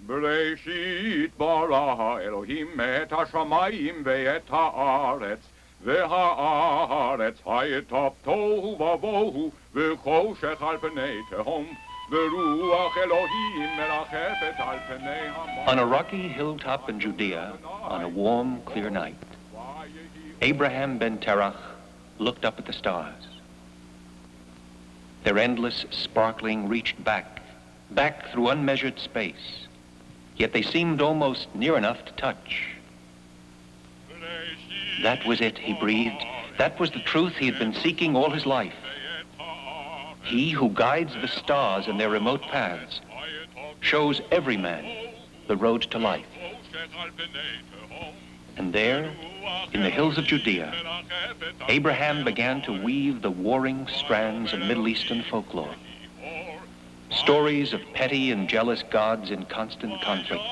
בראשית ברא אלוהים את השמיים ואת הארץ, והארץ הייתה תוהו ובוהו, וחושך על פני תהום, ורוח אלוהים מרחפת על פני המים. On a rocky hilltop in Judea, on a warm, clear night, Abraham ben Terach looked up at the stars. Their endless sparkling reached back through unmeasured space, yet they seemed almost near enough to touch. That was it, he breathed. That was the truth he had been seeking all his life. He who guides the stars in their remote paths shows every man the road to life. And there, in the hills of Judea, Abraham began to weave the warring strands of Middle Eastern folklore. Stories of petty and jealous gods in constant conflict.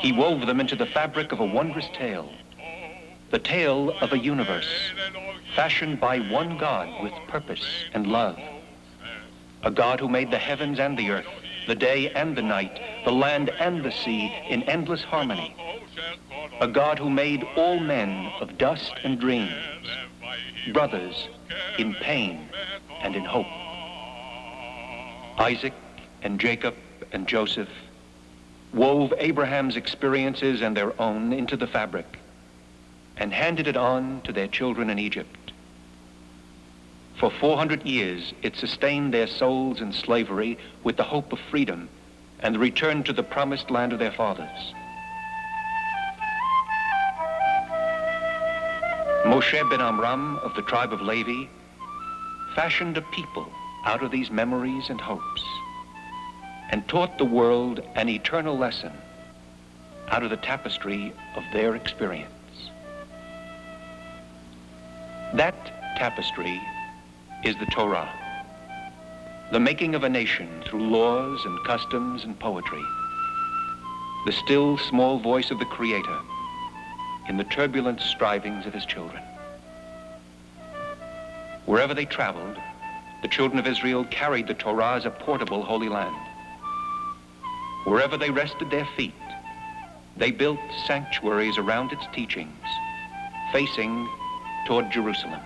He wove them into the fabric of a wondrous tale. The tale of a universe fashioned by one God with purpose and love. A God who made the heavens and the earth, the day and the night, the land and the sea in endless harmony. A God who made all men of dust and dreams, brothers in pain and in hope. Isaac and Jacob and Joseph wove Abraham's experiences and their own into the fabric and handed it on to their children in Egypt. For 400 years, it sustained their souls in slavery with the hope of freedom and the return to the promised land of their fathers. Moshe ben Amram of the tribe of Levi fashioned a people out of these memories and hopes and taught the world an eternal lesson out of the tapestry of their experience. That tapestry is the Torah, the making of a nation through laws and customs and poetry, the still small voice of the Creator in the turbulent strivings of his children. Wherever they traveled, the children of Israel carried the Torah as a portable holy land. Wherever they rested their feet, they built sanctuaries around its teachings, facing toward Jerusalem.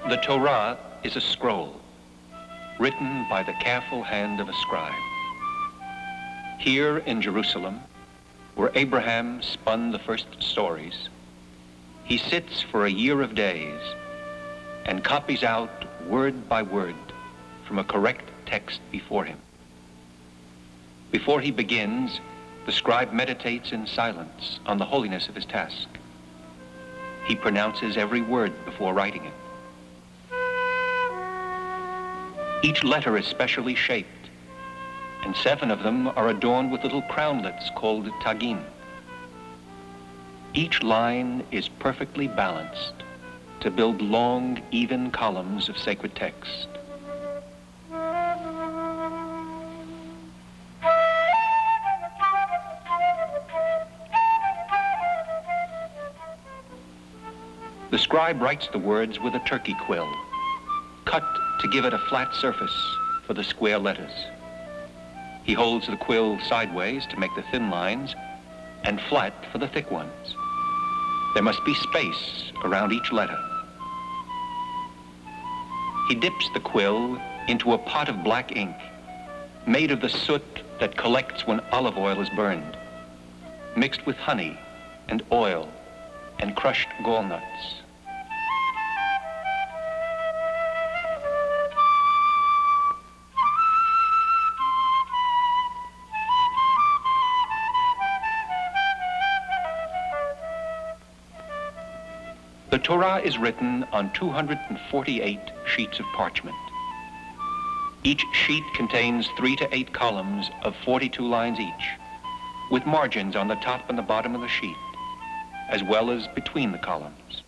The Torah is a scroll written by the careful hand of a scribe. Here in Jerusalem, where Abraham spun the first stories, he sits for a year of days and copies out word by word from a correct text before him. Before he begins, the scribe meditates in silence on the holiness of his task. He pronounces every word before writing it. Each letter is specially shaped, and 7 of them are adorned with little crownlets called tagim. Each line is perfectly balanced to build long, even columns of sacred text. The scribe writes the words with a turkey quill, cut to give it a flat surface for the square letters. He holds the quill sideways to make the thin lines and flat for the thick ones. There must be space around each letter. He dips the quill into a pot of black ink made of the soot that collects when olive oil is burned, mixed with honey and oil and crushed gallnuts. The Torah is written on 248 sheets of parchment. Each sheet contains 3 to 8 columns of 42 lines each, with margins on the top and the bottom of the sheet, as well as between the columns.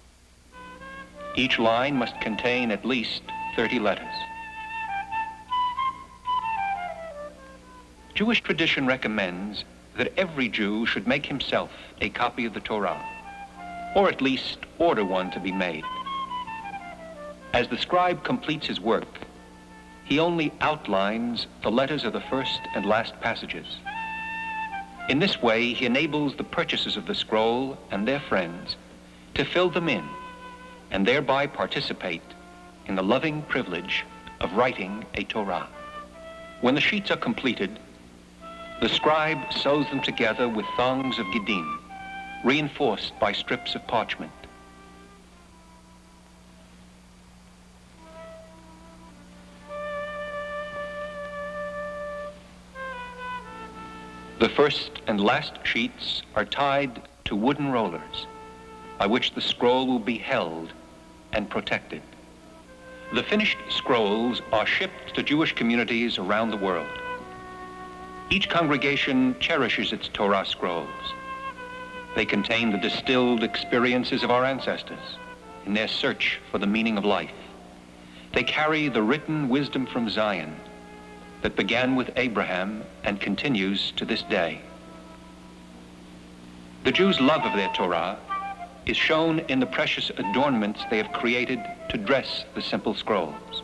Each line must contain at least 30 letters. Jewish tradition recommends that every Jew should make himself a copy of the Torah, or at least order one to be made. As the scribe completes his work, he only outlines the letters of the first and last passages. In this way, he enables the purchasers of the scroll and their friends to fill them in and thereby participate in the loving privilege of writing a Torah. When the sheets are completed, the scribe sews them together with thongs of giddim, reinforced by strips of parchment. The first and last sheets are tied to wooden rollers by which the scroll will be held and protected. The finished scrolls are shipped to Jewish communities around the world. Each congregation cherishes its Torah scrolls. They contain the distilled experiences of our ancestors in their search for the meaning of life. They carry the written wisdom from Zion that began with Abraham and continues to this day. The Jews' love of their Torah is shown in the precious adornments they have created to dress the simple scrolls.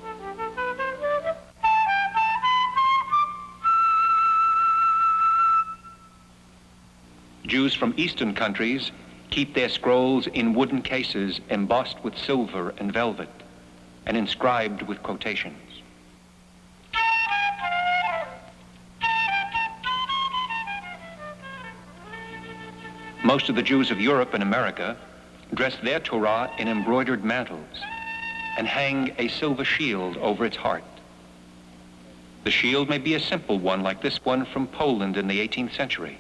Jews from Eastern countries keep their scrolls in wooden cases embossed with silver and velvet and inscribed with quotations. Most of the Jews of Europe and America dress their Torah in embroidered mantles and hang a silver shield over its heart. The shield may be a simple one like this one from Poland in the 18th century,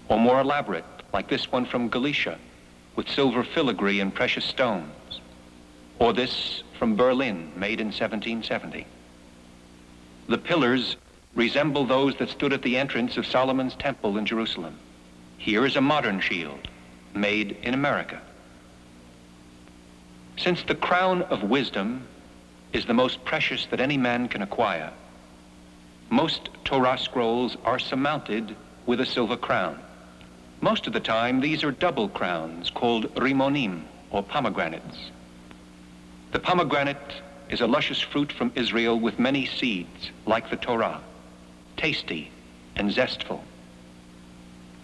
or more elaborate like this one from Galicia with silver filigree and precious stones, or this from Berlin made in 1770. The pillars resemble those that stood at the entrance of Solomon's temple in Jerusalem. Here is a modern shield made in America. Since the crown of wisdom is the most precious that any man can acquire, most Torah scrolls are surmounted with a silver crown. Most of the time, these are double crowns called rimonim, or pomegranates. The pomegranate is a luscious fruit from Israel with many seeds, like the Torah, tasty and zestful.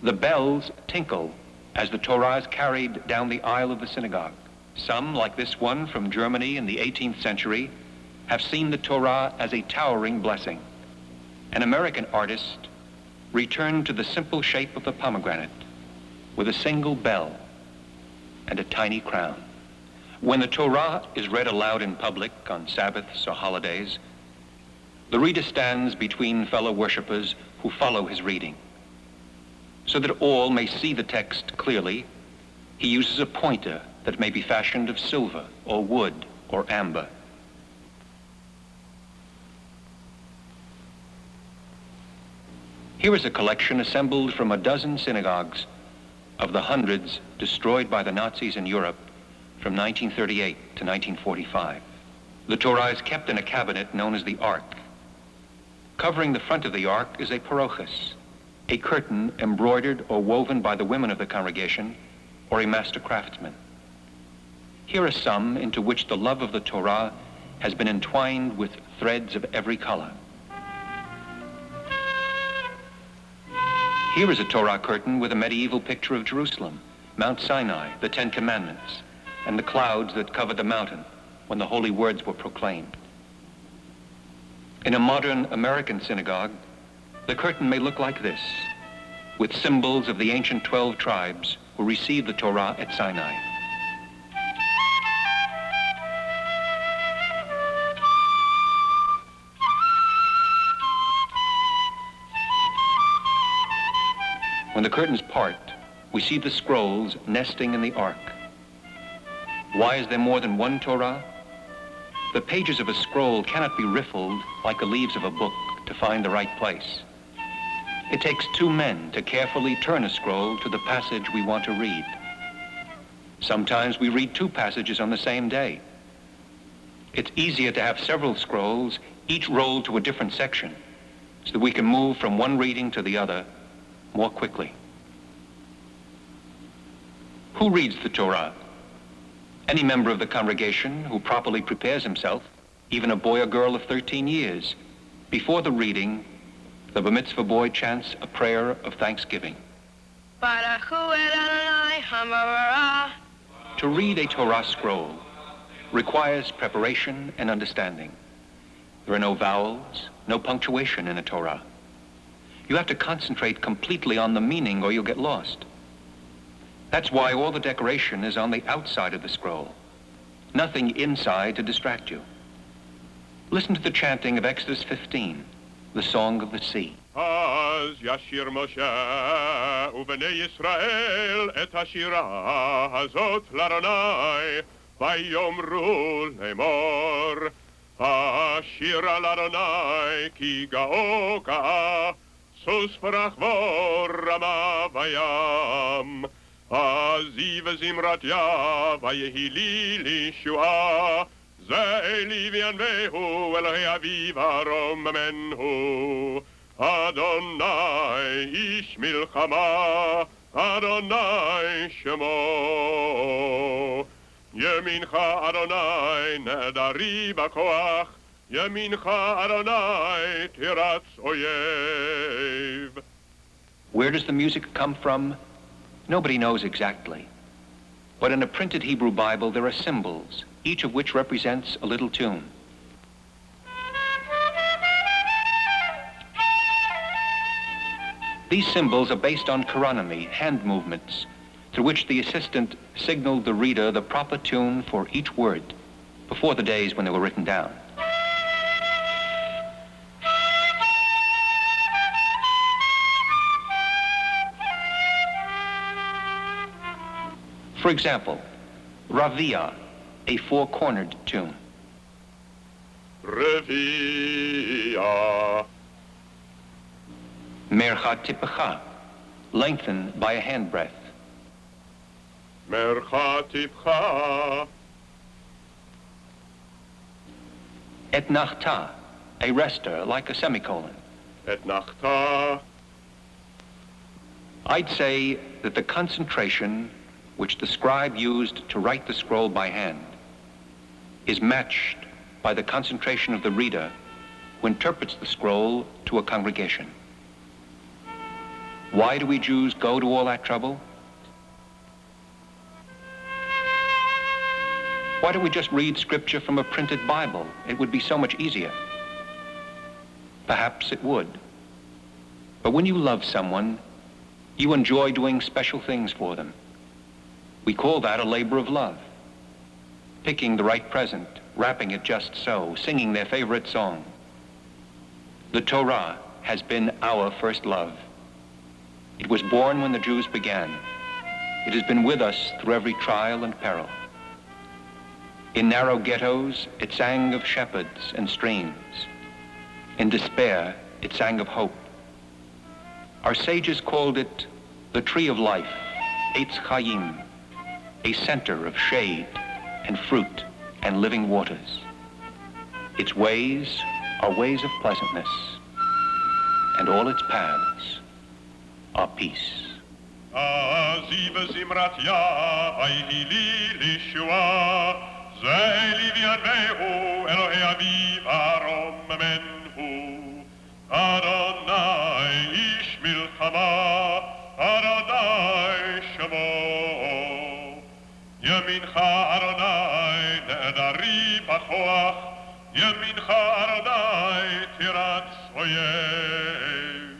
The bells tinkle as the Torah is carried down the aisle of the synagogue. Some, like this one from Germany in the 18th century, have seen the Torah as a towering blessing. An American artist returned to the simple shape of the pomegranate with a single bell and a tiny crown. When the Torah is read aloud in public on Sabbaths or holidays, the reader stands between fellow worshipers who follow his reading. So that all may see the text clearly, he uses a pointer that may be fashioned of silver or wood or amber. Here is a collection assembled from a dozen synagogues of the hundreds destroyed by the Nazis in Europe from 1938 to 1945. The Torah is kept in a cabinet known as the Ark. Covering the front of the Ark is a parochis, a curtain embroidered or woven by the women of the congregation or a master craftsman. Here are some into which the love of the Torah has been entwined with threads of every color. Here is a Torah curtain with a medieval picture of Jerusalem, Mount Sinai, the Ten Commandments, and the clouds that covered the mountain when the holy words were proclaimed. In a modern American synagogue, the curtain may look like this, with symbols of the ancient 12 tribes who received the Torah at Sinai. When the curtains part, we see the scrolls nesting in the ark. Why is there more than one Torah? The pages of a scroll cannot be riffled like the leaves of a book to find the right place. It takes two men to carefully turn a scroll to the passage we want to read. Sometimes we read two passages on the same day. It's easier to have several scrolls, each rolled to a different section, so that we can move from one reading to the other more quickly. Who reads the Torah? Any member of the congregation who properly prepares himself, even a boy or girl of 13 years. Before the reading, the bar mitzvah boy chants a prayer of thanksgiving. To read a Torah scroll requires preparation and understanding. There are no vowels, no punctuation in a Torah. You have to concentrate completely on the meaning or you'll get lost. That's why all the decoration is on the outside of the scroll. Nothing inside to distract you. Listen to the chanting of Exodus 15, the Song of the Sea. אז ישיר משה ובני ישראל את השירה הזאת לאדוני, ויאמרו לאמור, השירה לאדוני כי גאו גאה, סוס ורחבו רמה בים. עזי וזמרתיה ויהי לי לישועה, זה אלי וינבהו אלוהי אביו ארוממנו. אדוני איש מלחמה, אדוני שמו. ימינך אדוני נהדרי בכוח, ימינך אדוני תירץ אויב. Where does the music come from? Nobody knows exactly. But in a printed Hebrew Bible, there are symbols, each of which represents a little tune. These symbols are based on chronomy, hand movements, through which the assistant signaled the reader the proper tune for each word, before the days when they were written down. For example, Ravia, a four-cornered tune. Ravia. Mercha tipecha, lengthen by a handbreadth. Mercha tipcha. Et nachta, a rester like a semicolon. Et nachta. I'd say that the concentration which the scribe used to write the scroll by hand is matched by the concentration of the reader who interprets the scroll to a congregation. Why do we Jews go to all that trouble? Why don't we just read scripture from a printed Bible? It would be so much easier. Perhaps it would. But when you love someone, you enjoy doing special things for them. We call that a labor of love. Picking the right present, wrapping it just so, singing their favorite song. The Torah has been our first love. It was born when the Jews began. It has been with us through every trial and peril. In narrow ghettos, it sang of shepherds and streams. In despair, it sang of hope. Our sages called it the tree of life, Eitz Chaim, a center of shade and fruit and living waters. Its ways are ways of pleasantness, and all its paths are peace. ימינך אדוני נהדרי בכוח, ימינך אדוני תירץ אויב.